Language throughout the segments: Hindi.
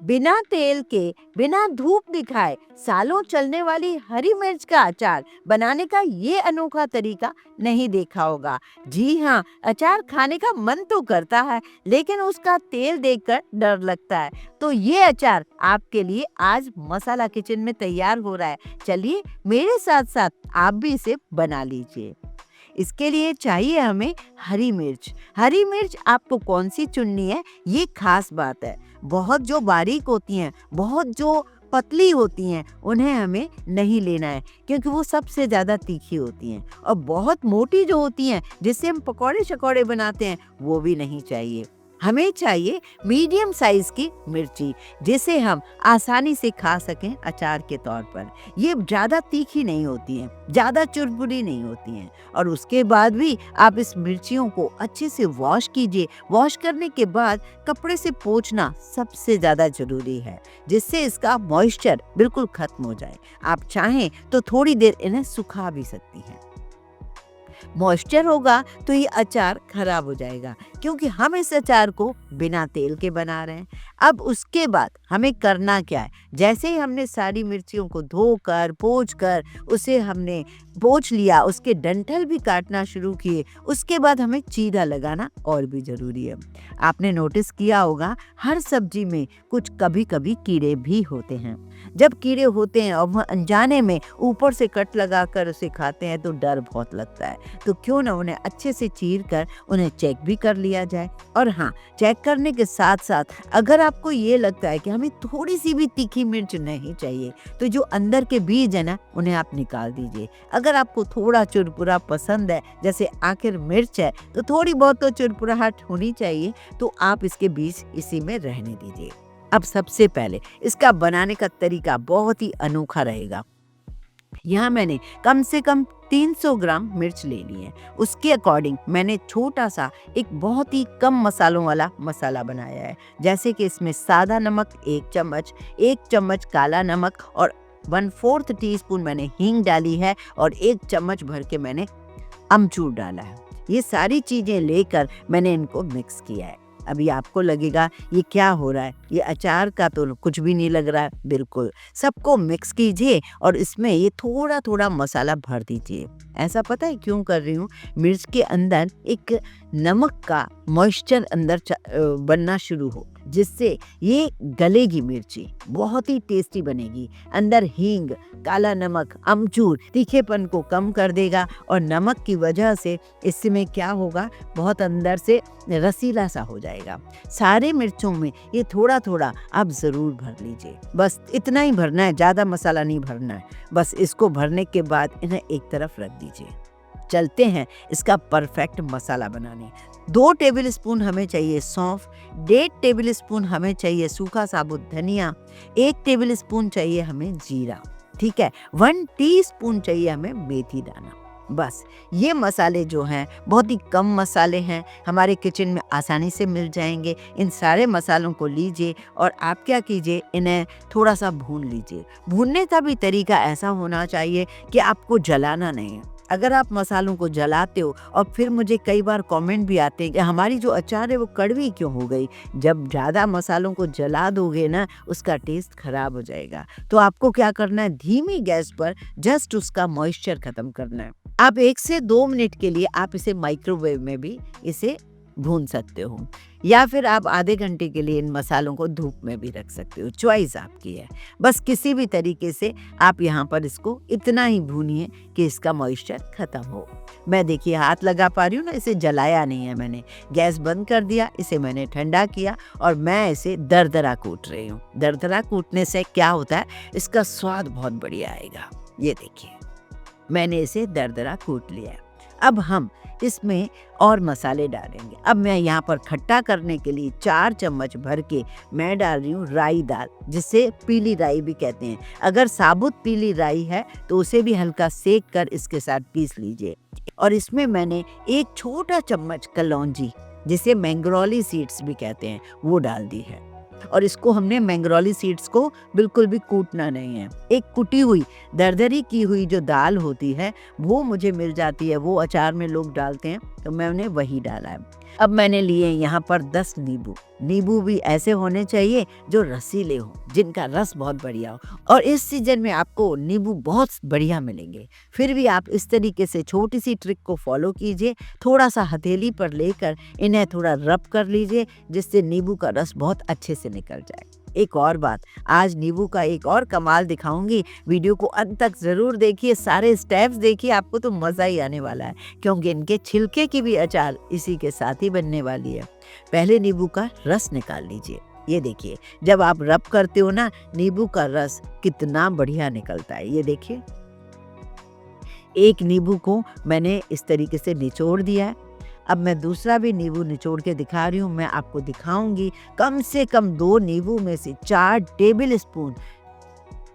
बिना तेल के, बिना धूप दिखाए सालों चलने वाली हरी मिर्च का अचार बनाने का ये अनोखा तरीका नहीं देखा होगा। जी हाँ, अचार खाने का मन तो करता है, लेकिन उसका तेल देखकर डर लगता है। तो ये अचार आपके लिए आज मसाला किचन में तैयार हो रहा है। चलिए मेरे साथ साथ आप भी इसे बना लीजिए। इसके लिए चाहिए हमें हरी मिर्च। हरी मिर्च आपको कौन सी चुननी है, ये खास बात है। बहुत जो बारीक होती हैं, बहुत जो पतली होती हैं, उन्हें हमें नहीं लेना है, क्योंकि वो सबसे ज़्यादा तीखी होती हैं। और बहुत मोटी जो होती हैं, जिससे हम पकौड़े शकौड़े बनाते हैं, वो भी नहीं चाहिए। हमें चाहिए मीडियम साइज की मिर्ची, जिसे हम आसानी से खा सकें अचार के तौर पर। ये ज़्यादा तीखी नहीं होती हैं, ज़्यादा चुरपुरी नहीं होती हैं। और उसके बाद भी आप इस मिर्चियों को अच्छे से वॉश कीजिए। वॉश करने के बाद कपड़े से पोंछना सबसे ज़्यादा ज़रूरी है, जिससे इसका मॉइस्चर बिल्कुल खत्म हो जाए। आप चाहें तो थोड़ी देर इन्हें सुखा भी सकती हैं। मॉइस्चर होगा तो ये अचार खराब हो जाएगा, क्योंकि हम इस अचार को बिना तेल के बना रहे हैं। अब उसके बाद हमें करना क्या है, जैसे ही हमने सारी मिर्चियों को धोकर पोंछ कर उसे हमने पोंछ लिया, उसके डंठल भी काटना शुरू किए, उसके बाद हमें चीरा लगाना और भी ज़रूरी है। आपने नोटिस किया होगा हर सब्जी में कुछ कभी कभी कीड़े भी होते हैं। जब कीड़े होते हैं और वह अनजाने में ऊपर से कट लगाकर उसे खाते हैं तो डर बहुत लगता है। तो क्यों ना उन्हें अच्छे से चीर कर उन्हें चेक भी कर लिया जाए। और हाँ, चेक करने के साथ साथ अगर आपको ये लगता है कि हमें थोड़ी सी भी तीखी मिर्च नहीं चाहिए, तो जो अंदर के बीज है ना, उन्हें आप निकाल दीजिए। अगर आपको थोड़ा चुरपुरा पसंद है, जैसे आखिर मिर्च है तो थोड़ी बहुत तो चुरपुराहट होनी चाहिए, तो आप इसके बीज इसी में रहने दीजिए। अब सबसे पहले इसका बनाने का तरीका बहुत ही अनोखा रहेगा। यहाँ मैंने कम से कम 300 ग्राम मिर्च ले ली है। उसके अकॉर्डिंग मैंने छोटा सा एक बहुत ही कम मसालों वाला मसाला बनाया है। जैसे कि इसमें सादा नमक 1 चम्मच काला नमक और 1/4 टीस्पून मैंने हींग डाली है और 1 चम्मच भर के मैंने अमचूर डाला है। ये सारी चीज़ें लेकर मैंने इनको मिक्स किया है। अभी आपको लगेगा ये क्या हो रहा है, ये अचार का तो कुछ भी नहीं लग रहा है। बिल्कुल, सबको मिक्स कीजिए और इसमें ये थोड़ा थोड़ा मसाला भर दीजिए। ऐसा पता है क्यों कर रही हूँ? मिर्च के अंदर एक नमक का मॉइस्चर अंदर बनना शुरू हो, जिससे ये गलेगी मिर्ची, बहुत ही टेस्टी बनेगी। अंदर हींग, काला नमक, अमचूर तीखेपन को कम कर देगा और नमक की वजह से इसमें क्या होगा, बहुत अंदर से रसीला सा हो जाएगा। सारे मिर्चों में ये थोड़ा थोड़ा आप ज़रूर भर लीजिए। बस इतना ही भरना है, ज़्यादा मसाला नहीं भरना है। बस इसको भरने के बाद इन्हें एक तरफ रख दीजिए। चलते हैं इसका परफेक्ट मसाला बनाने। 2 टेबल स्पून हमें चाहिए सौंफ, 1.5 टेबल स्पून हमें चाहिए सूखा साबुत धनिया, 1 टेबल स्पून चाहिए हमें जीरा, ठीक है, 1 टीस्पून चाहिए हमें मेथी दाना। बस ये मसाले जो हैं बहुत ही कम मसाले हैं, हमारे किचन में आसानी से मिल जाएंगे। इन सारे मसालों को लीजिए और आप क्या कीजिए, इन्हें थोड़ा सा भून लीजिए। भूनने का भी तरीका ऐसा होना चाहिए कि आपको जलाना नहीं है। अगर आप मसालों को जलाते हो और फिर मुझे कई बार कमेंट भी आते हैं कि हमारी जो अचार है वो कड़वी क्यों हो गई। जब ज़्यादा मसालों को जला दोगे ना, उसका टेस्ट खराब हो जाएगा। तो आपको क्या करना है, धीमी गैस पर जस्ट उसका मॉइस्चर खत्म करना है। आप 1 से 2 मिनट के लिए आप इसे माइक्रोवेव में भी इसे भून सकते हो, या फिर आप आधे घंटे के लिए इन मसालों को धूप में भी रख सकते हो। चॉइस आपकी है। बस किसी भी तरीके से आप यहाँ पर इसको इतना ही भूनिए कि इसका मॉइस्चर खत्म हो। मैं देखिए हाथ लगा पा रही हूँ ना, इसे जलाया नहीं है मैंने। गैस बंद कर दिया, इसे मैंने ठंडा किया और मैं इसे दरदरा कूट रही हूँ। दरदरा कूटने से क्या होता है, इसका स्वाद बहुत बढ़िया आएगा। ये देखिए मैंने इसे दरदरा कूट लिया है। अब हम इसमें और मसाले डालेंगे। अब मैं यहाँ पर खट्टा करने के लिए 4 चम्मच भर के मैं डाल रही हूँ राई दाल, जिसे पीली राई भी कहते हैं। अगर साबुत पीली राई है तो उसे भी हल्का सेक कर इसके साथ पीस लीजिए। और इसमें मैंने 1 छोटा चम्मच कलौंजी, जिसे मैंग्रोली सीड्स भी कहते हैं, वो डाल दी है। और इसको हमने मैंग्रोली सीड्स को बिल्कुल भी कूटना नहीं है। एक कुटी हुई दरदरी की हुई जो दाल होती है वो मुझे मिल जाती है, वो अचार में लोग डालते हैं, तो मैंने वही डाला है। अब मैंने लिए यहाँ पर 10 नींबू। नींबू भी ऐसे होने चाहिए जो रसीले हो, जिनका रस बहुत बढ़िया हो, और इस सीजन में आपको नींबू बहुत बढ़िया मिलेंगे। फिर भी आप इस तरीके से छोटी सी ट्रिक को फॉलो कीजिए। थोड़ा सा हथेली पर लेकर इन्हें थोड़ा रब कर लीजिए, जिससे नींबू का रस बहुत अच्छे से निकल जाए। एक और बात, आज नींबू का एक और कमाल दिखाऊंगी। वीडियो को अंत तक जरूर देखिए, सारे स्टेप्स देखिए, आपको तो मज़ा ही आने वाला है, क्योंकि इनके छिलके की भी अचार इसी के साथ ही बनने वाली है। पहले नींबू का रस निकाल लीजिए। ये देखिए, जब आप रब करते हो ना, नींबू का रस कितना बढ़िया निकलता है। ये देखिए, एक नींबू को मैंने इस तरीके से निचोड़ दिया है। अब मैं दूसरा भी नींबू निचोड़ के दिखा रही हूँ। मैं आपको दिखाऊंगी कम से कम 2 नींबू में से 4 टेबल स्पून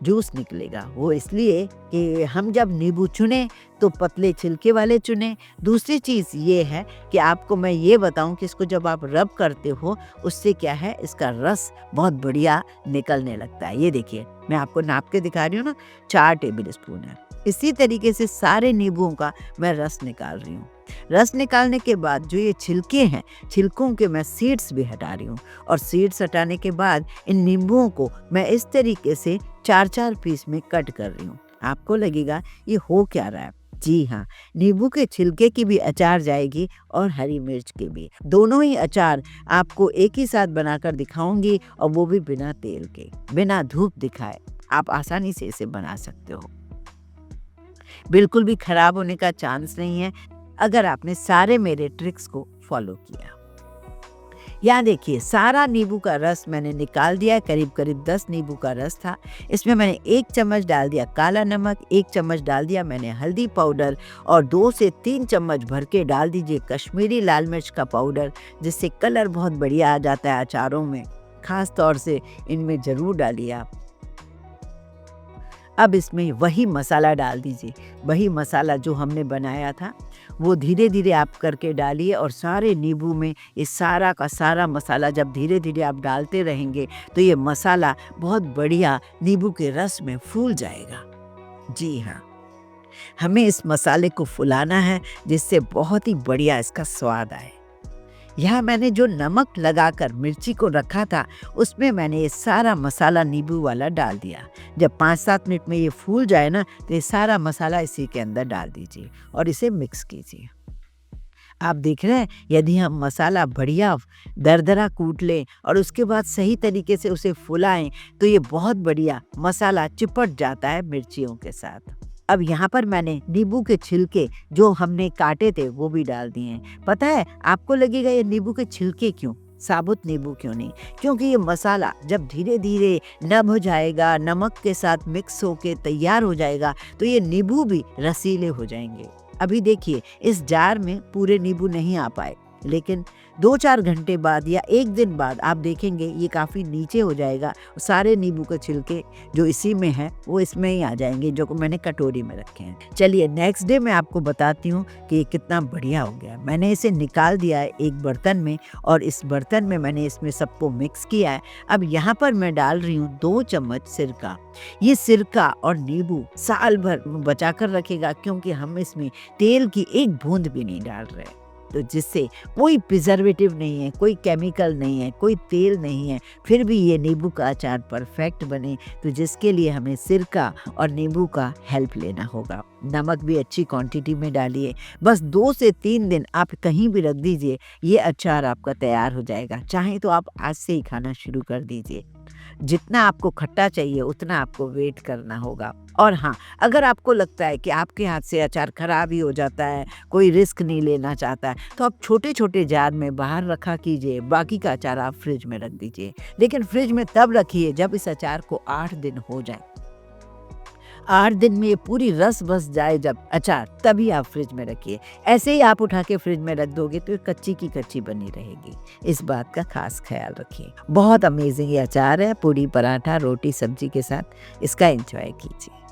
जूस निकलेगा। वो इसलिए कि हम जब नींबू चुने तो पतले छिलके वाले चुने। दूसरी चीज़ ये है कि आपको मैं ये बताऊं कि इसको जब आप रब करते हो, उससे क्या है, इसका रस बहुत बढ़िया निकलने लगता है। ये देखिए, मैं आपको नाप के दिखा रही हूँ ना, 4 टेबल स्पून है। इसी तरीके से सारे नींबुओं का मैं रस निकाल रही हूँ। रस निकालने के बाद जो ये छिलके हैं, छिलकों के मैं सीड्स भी हटा रही हूँ, और सीड्स हटाने के बाद इन नींबुओं को मैं इस तरीके से 4-4 पीस में कट कर रही हूँ। आपको लगेगा ये हो क्या रहा है? जी हाँ, नींबू के छिलके की भी अचार जाएगी और हरी मिर्च की भी। दोनों ही अचार आपको एक ही साथ बनाकर दिखाऊंगी, और वो भी बिना तेल के, बिना धूप दिखाए। आप आसानी से इसे बना सकते हो। बिल्कुल भी खराब होने का चांस नहीं है अगर आपने सारे मेरे ट्रिक्स को फॉलो किया। यहाँ देखिए, सारा नींबू का रस मैंने निकाल दिया है। करीब करीब 10 नींबू का रस था। इसमें मैंने 1 चम्मच डाल दिया काला नमक, 1 चम्मच डाल दिया मैंने हल्दी पाउडर, और 2 से 3 चम्मच भर के डाल दीजिए कश्मीरी लाल मिर्च का पाउडर, जिससे कलर बहुत बढ़िया आ जाता है अचारों में। खास तौर से इनमें ज़रूर डालिए आप। अब इसमें वही मसाला डाल दीजिए, वही मसाला जो हमने बनाया था, वो धीरे धीरे आप करके डालिए, और सारे नींबू में ये सारा का सारा मसाला जब धीरे धीरे आप डालते रहेंगे तो ये मसाला बहुत बढ़िया नींबू के रस में फूल जाएगा। जी हाँ, हमें इस मसाले को फुलाना है, जिससे बहुत ही बढ़िया इसका स्वाद आए। यहाँ मैंने जो नमक लगाकर मिर्ची को रखा था, उसमें मैंने ये सारा मसाला नींबू वाला डाल दिया। जब 5-7 मिनट में ये फूल जाए ना, तो ये सारा मसाला इसी के अंदर डाल दीजिए और इसे मिक्स कीजिए। आप देख रहे हैं, यदि हम मसाला बढ़िया दरदरा कूट लें और उसके बाद सही तरीके से उसे फुलाएं, तो ये बहुत बढ़िया मसाला चिपट जाता है मिर्चियों के साथ। अब यहाँ पर मैंने नींबू के छिलके जो हमने काटे थे वो भी डाल दिए हैं। पता है, आपको लगेगा ये नींबू के छिलके क्यों, साबुत नींबू क्यों नहीं? क्योंकि ये मसाला जब धीरे धीरे नम हो जाएगा, नमक के साथ मिक्स होके तैयार हो जाएगा, तो ये नींबू भी रसीले हो जाएंगे। अभी देखिए, इस जार में पूरे नींबू नहीं आ पाए, लेकिन 2-4 घंटे बाद या 1 दिन बाद आप देखेंगे ये काफ़ी नीचे हो जाएगा। सारे नींबू के छिलके जो इसी में है वो इसमें ही आ जाएंगे, जो मैंने कटोरी में रखे हैं। चलिए, नेक्स्ट डे मैं आपको बताती हूँ कि ये कितना बढ़िया हो गया। मैंने इसे निकाल दिया है एक बर्तन में, और इस बर्तन में मैंने इसमें सबको मिक्स किया है। अब यहाँ पर मैं डाल रही हूँ 2 चम्मच सिरका। ये सिरका और नींबू साल भर बचा कर रखेगा, क्योंकि हम इसमें तेल की एक बूंद भी नहीं डाल रहे, तो जिससे कोई प्रिजर्वेटिव नहीं है, कोई केमिकल नहीं है, कोई तेल नहीं है, फिर भी ये नींबू का अचार परफेक्ट बने। तो जिसके लिए हमें सिरका और नींबू का हेल्प लेना होगा। नमक भी अच्छी क्वांटिटी में डालिए। बस 2 से 3 दिन आप कहीं भी रख दीजिए, ये अचार आपका तैयार हो जाएगा। चाहे तो आप आज से ही खाना शुरू कर दीजिए। जितना आपको खट्टा चाहिए उतना आपको वेट करना होगा। और हाँ, अगर आपको लगता है कि आपके हाथ से अचार खराब ही हो जाता है, कोई रिस्क नहीं लेना चाहता है, तो आप छोटे छोटे जार में बाहर रखा कीजिए। बाकी का अचार आप फ्रिज में रख दीजिए, लेकिन फ्रिज में तब रखिए जब इस अचार को 8 दिन हो जाए। 8 दिन में ये पूरी रस बस जाए जब अचार, तभी आप फ्रिज में रखिए। ऐसे ही आप उठा के फ्रिज में रख दोगे तो ये कच्ची की कच्ची बनी रहेगी। इस बात का खास ख्याल रखिए। बहुत अमेजिंग ये अचार है। पूड़ी, पराठा, रोटी, सब्जी के साथ इसका एंजॉय कीजिए।